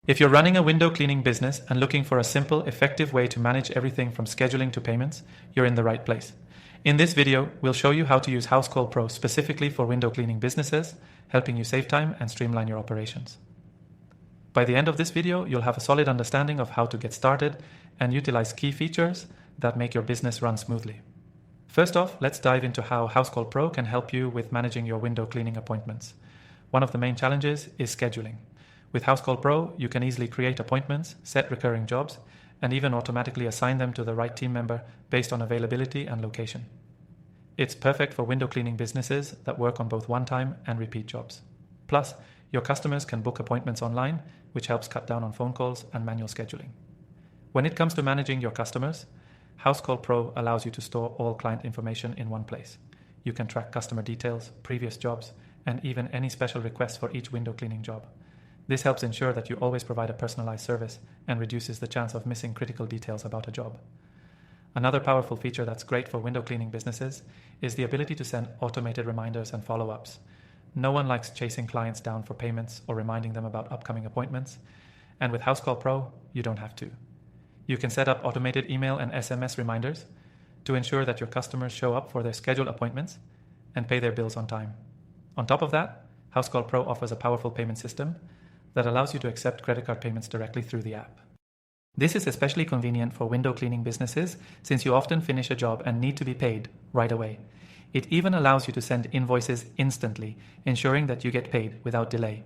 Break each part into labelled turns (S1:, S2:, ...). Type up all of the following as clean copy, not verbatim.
S1: If you're running a window cleaning business and looking for a simple, effective way to manage everything from scheduling to payments, you're in the right place. In this video, we'll show you how to use Housecall Pro specifically for window cleaning businesses, helping you save time and streamline your operations. By the end of this video, you'll have a solid understanding of how to get started and utilize key features that make your business run smoothly. First off, let's dive into how Housecall Pro can help you with managing your window cleaning appointments. One of the main challenges is scheduling. With Housecall Pro, you can easily create appointments, set recurring jobs, and even automatically assign them to the right team member based on availability and location. It's perfect for window cleaning businesses that work on both one-time and repeat jobs. Plus, your customers can book appointments online, which helps cut down on phone calls and manual scheduling. When it comes to managing your customers, Housecall Pro allows you to store all client information in one place. You can track customer details, previous jobs, and even any special requests for each window cleaning job. This helps ensure that you always provide a personalized service and reduces the chance of missing critical details about a job. Another powerful feature that's great for window cleaning businesses is the ability to send automated reminders and follow-ups. No one likes chasing clients down for payments or reminding them about upcoming appointments, and with Housecall Pro, you don't have to. You can set up automated email and SMS reminders to ensure that your customers show up for their scheduled appointments and pay their bills on time. On top of that, Housecall Pro offers a powerful payment system that allows you to accept credit card payments directly through the app. This is especially convenient for window cleaning businesses since you often finish a job and need to be paid right away. It even allows you to send invoices instantly, ensuring that you get paid without delay.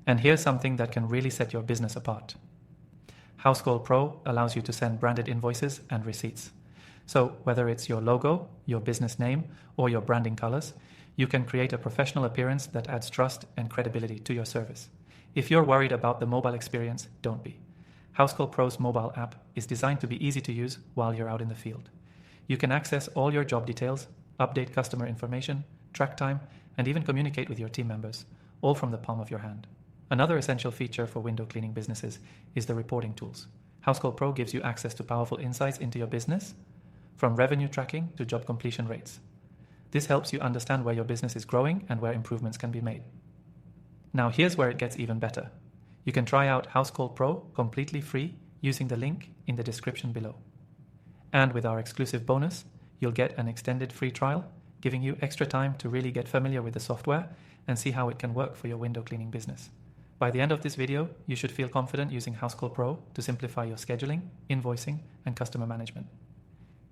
S1: And here's something that can really set your business apart. Housecall Pro allows you to send branded invoices and receipts. So whether it's your logo, your business name, or your branding colors, you can create a professional appearance that adds trust and credibility to your service. If you're worried about the mobile experience, don't be. Housecall Pro's mobile app is designed to be easy to use while you're out in the field. You can access all your job details, update customer information, track time, and even communicate with your team members, all from the palm of your hand. Another essential feature for window cleaning businesses is the reporting tools. Housecall Pro gives you access to powerful insights into your business, from revenue tracking to job completion rates. This helps you understand where your business is growing and where improvements can be made. Now here's where it gets even better. You can try out Housecall Pro completely free using the link in the description below. And with our exclusive bonus, you'll get an extended free trial, giving you extra time to really get familiar with the software and see how it can work for your window cleaning business. By the end of this video, you should feel confident using Housecall Pro to simplify your scheduling, invoicing, and customer management.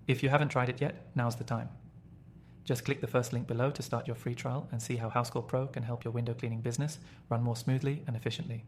S1: If you haven't tried it yet, now's the time. Just click the first link below to start your free trial and see how Housecall Pro can help your window cleaning business run more smoothly and efficiently.